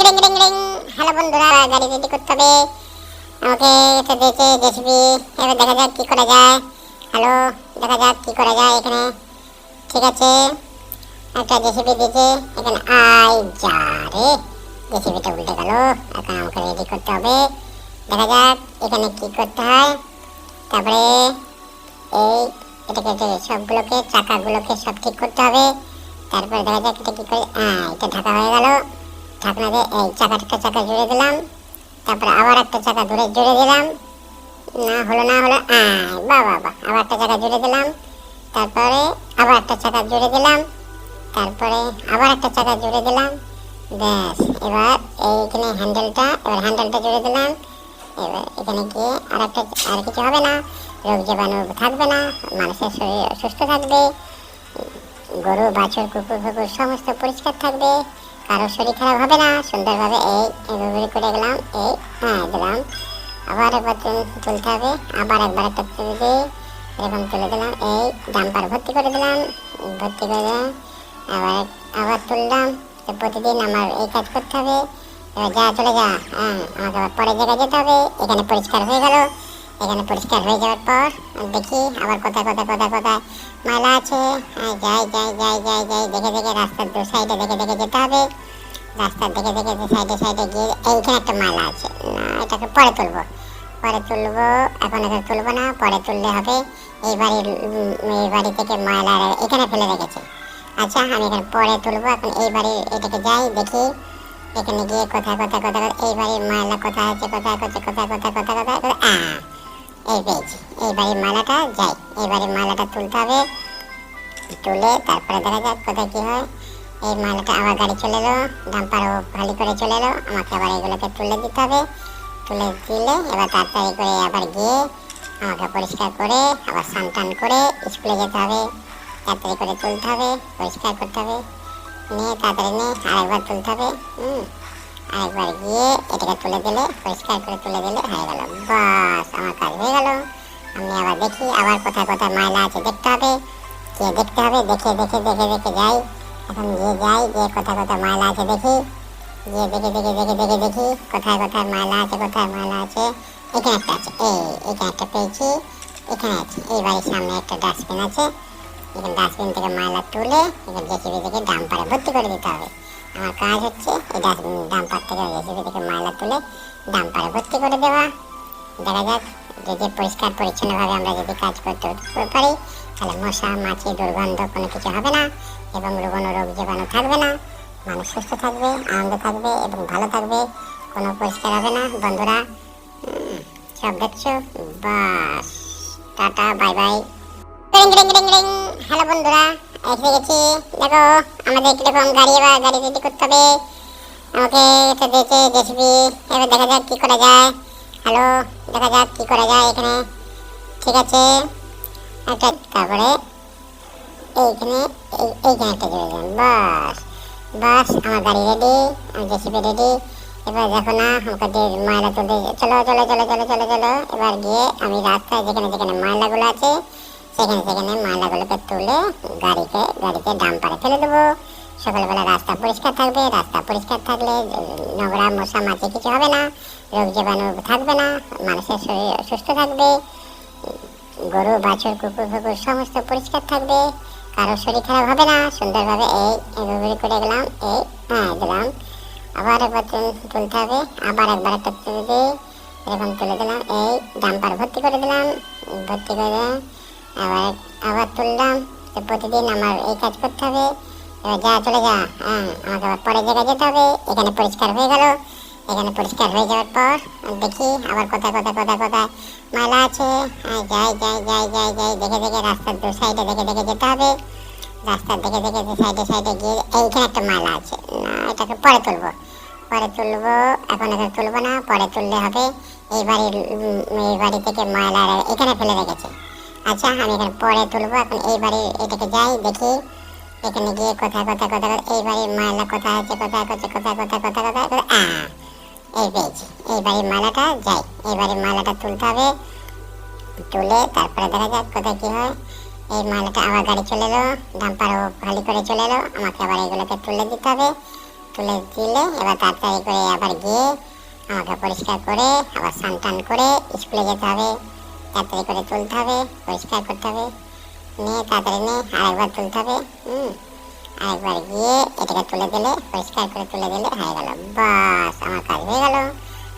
Ring ring ring. Hello বন্ধুরা, গাড়ি ready করতে হবে আমাকে। এটা দিয়েছে জেসিবি। এবার দেখা যাক কি করা যায়। হ্যালো, দেখা যাক কি করা যায় এখানে। ঠিক আছে, একটা জেসিবি দিয়েছে এখানে। আই যা রে, জেসিবিটা উল্টে গেল। এখন আমাকে রেডি করতে হবে। দেখা যাক এখানে কি করতে হয়। তারপরে এই এটাকে সবগুলোকে চাকাগুলোকে সব ঠিক করতে হবে। তারপরে দেখা যাক এটা কি করে। এটা ঢাকা হয়ে গেল। ঢাকনা দিয়ে এই চাকা জুড়ে দিলাম। তারপরে আবার একটা চাকা জুড়ে দিলাম। না হলো না হলো, বাহ বাহ বাহ, আবার একটা চাকা জুড়ে দিলাম। তারপরে আবার একটা চাকা জুড়ে দিলাম। তারপরে আবার একটা চাকা জুড়ে দিলাম। ব্যাস, এবার এইখানে হ্যান্ডেলটা জুড়ে দিলাম। এবার এখানে গিয়ে আর কিছু হবে না। রোগ জীবাণু থাকবে না, মানুষের শরীর সুস্থ থাকবে, গরু বাছুর কুকুর ফুকুর সমস্ত পরিষ্কার থাকবে, কারো শরীর খারাপ হবে না। সুন্দরভাবে এইভাবে করে গেলাম। দিলাম। আবার একবার তুলতে হবে। আবার একবার একটা তুলে দিয়ে এরকম তুলে দিলাম। এই ডাম্পার ভর্তি করে দিলাম। ভর্তি করে দিলাম। আবার তুললাম। তো প্রতিদিন আমার এই কাজ করতে হবে। এবার চলে যা। আমাকে আবার পরের জায়গায় যেতে হবে। এখানে পরিষ্কার হয়ে গেল। এখানে পরিষ্কার হয়ে যাওয়ার পর দেখি আবার কোথায় ময়লা আছে। যাই দেখে রাস্তার দু সাইডে দেখে যেতে হবে। রাস্তার দেখে সাইডে গিয়ে এইখানে একটা ময়লা আছে। না, এটাকে পরে তুলবো। এখন এটা তুলবো না, পরে তুললে হবে। এই বাড়ি থেকে ময়লা এখানে ফেলে রেখেছে। আচ্ছা, আমি এখানে পরে তুলবো। এখন এই বাড়ির এটাকে যাই দেখি। এখানে গিয়ে কোথায় এই বাড়ির ময়লা কোথায় আছে। এই পেয়েছি। এই বাড়ির মালাটা যাই। এই বাড়ির মালাটা তুলতে হবে। তুলে তারপরে দেখা যাক কোথায় কি হয়। এই মালাটা আবার গাড়ি চলে এলো। ডাম্পারও খালি করে চলে এলো। আমাকে আবার এগুলোকে তুলে দিতে হবে। তুলে দিলে এবার তাড়াতাড়ি করে আবার গিয়ে আমাকে পরিষ্কার করে আবার স্নান করে স্কুলে যেতে হবে। তাড়াতাড়ি করে তুলতে হবে, পরিষ্কার করতে হবে। নিয়ে তাড়াতাড়ি আরেকবার তুলতে হবে। আরেকবার গিয়ে এটাকে তুলে দিলে, পরিষ্কার করে তুলে দিলে হয়ে গেল। বাস, আমার কাজ হয়ে গেল। আমি আবার দেখি আবার কোথায় ময়লা আছে দেখতে হবে। দেখে যাই। এখন গিয়ে কোথায় ময়লা আছে দেখি। গিয়ে দেখি কোথায় ময়লা আছে। এখানে একটা আছে। এখানে একটা পেয়েছি। এখানে আছে। এই বাড়ির সামনে একটা ডাস্টবিন আছে। এখানে ডাস্টবিন থেকে ময়লা তুলে এখানে জেসিবি থেকে ডাম্পারে ভর্তি করে দিতে হবে। আমার কাজ হচ্ছে এই ডাম্পার থেকে জেসিবি থেকে ময়লা তুলে ডাম্পারে ভর্তি করে দেওয়া। দেখা যাক, যদি পরিষ্কার পরিচ্ছন্নভাবে আমরা যদি কাজ করতে পারি, তাহলে মশা মাছি দুর্গন্ধ কোনো কিছু হবে না এবং কোনো রোগ জীবাণু থাকবে না। মানুষ সুস্থ থাকবে, আনন্দ থাকবে এবং ভালো থাকবে। কোনো পরিষ্কার হবে না। বন্ধুরা, সব দেখছো। বাস, tata, bye bye. Ring ring ring ring. Hello বন্ধুরা, এসে গেছি। দেখো আমাদের কিরকম গাড়ি রেডি করতে হবে আমাকে। এটা দিয়েছে জেসিবি। এবার দেখা যাক কি করা যায়। হ্যালো, দেখা যাক কি করা যায় এখানে। ঠিক আছে, তারপরে এইখানে একটা জুড়ে দিলাম। বাস, আমার গাড়ি রেডি, আমার জেসিবি রেডি। এবার দেখো না, আমাকে ময়লা তুলতে চলো। এবার গিয়ে আমি রাস্তায় যেখানে ময়লাগুলো আছে সেখানে ময়লাগুলোকে তুলে গাড়িতে ডাম্পারে ফেলে দেবো। সকালবেলা রাস্তা পরিষ্কার থাকবে। রাস্তা পরিষ্কার থাকলে নোংরা মশা মাছি কিছু হবে না, রোগ জীবাণু থাকবে না, মানুষের শরীর সুস্থ থাকবে, গরু বাছুর কুকুর ফুকুর সমস্ত পরিষ্কার থাকবে, কারো শরীর খারাপ হবে না। সুন্দরভাবে এইভাবে করে গেলাম। দিলাম। আবার একবার তুলতে হবে। আবার একবার একটা তুলে দিয়ে এরকম তুলে দিলাম। এই ডাম্পার ভর্তি করে দিলাম। আবার তুললাম। তো প্রতিদিন আমার এই কাজ করতে হবে। এবার চলে যা। আমাকে আবার পরের জায়গায় যেতে হবে। এখানে পরিষ্কার হয়ে গেল। এখানে পরিষ্কার হয়ে যাওয়ার পর দেখি আবার কোথায় ময়লা আছে। যাই দেখে রাস্তার দু সাইডে দেখে যেতে হবে। রাস্তার দেখে সাইডে গিয়ে এইখানে একটা ময়লা আছে। না, এটাকে পরে তুলবো। এখন এটা তুলবো না, পরে তুললে হবে। এই বাড়ি থেকে ময়লা এখানে ফেলে রেখেছে। আচ্ছা, আমি এখানে পরে তুলবো। এখন এই বাড়ির এটাকে যাই দেখি। এখানে গিয়ে কোথায় এই বাড়ির ময়লা কোথায় আছে। এই পেয়েছি। এই বাড়ির ময়লাটা যাই। এই বাড়ির ময়লাটা তুলতে হবে। তুলে তারপরে দেখা যাক কোথায় কি হয়। এই ময়লাটা আবার গাড়ি চলে এলো। ডাম্পারও খালি করে চলে এলো। আমাকে আবার এগুলোকে তুলে দিতে হবে। তুলে দিলে এবার তাড়াতাড়ি করে আবার গিয়ে আমাকে পরিষ্কার করে আবার স্নান টান করে স্কুলে যেতে হবে। তাড়াতাড়ি করে তুলতে হবে, পরিষ্কার করতে হবে, নিয়ে তাড়াতাড়ি নিয়ে আরেকবার তুলতে হবে। আরেকবার গিয়ে এটাকে তুলে দিলে, পরিষ্কার করে তুলে দিলে হয়ে গেল। বাস, আমার কাজ হয়ে গেল।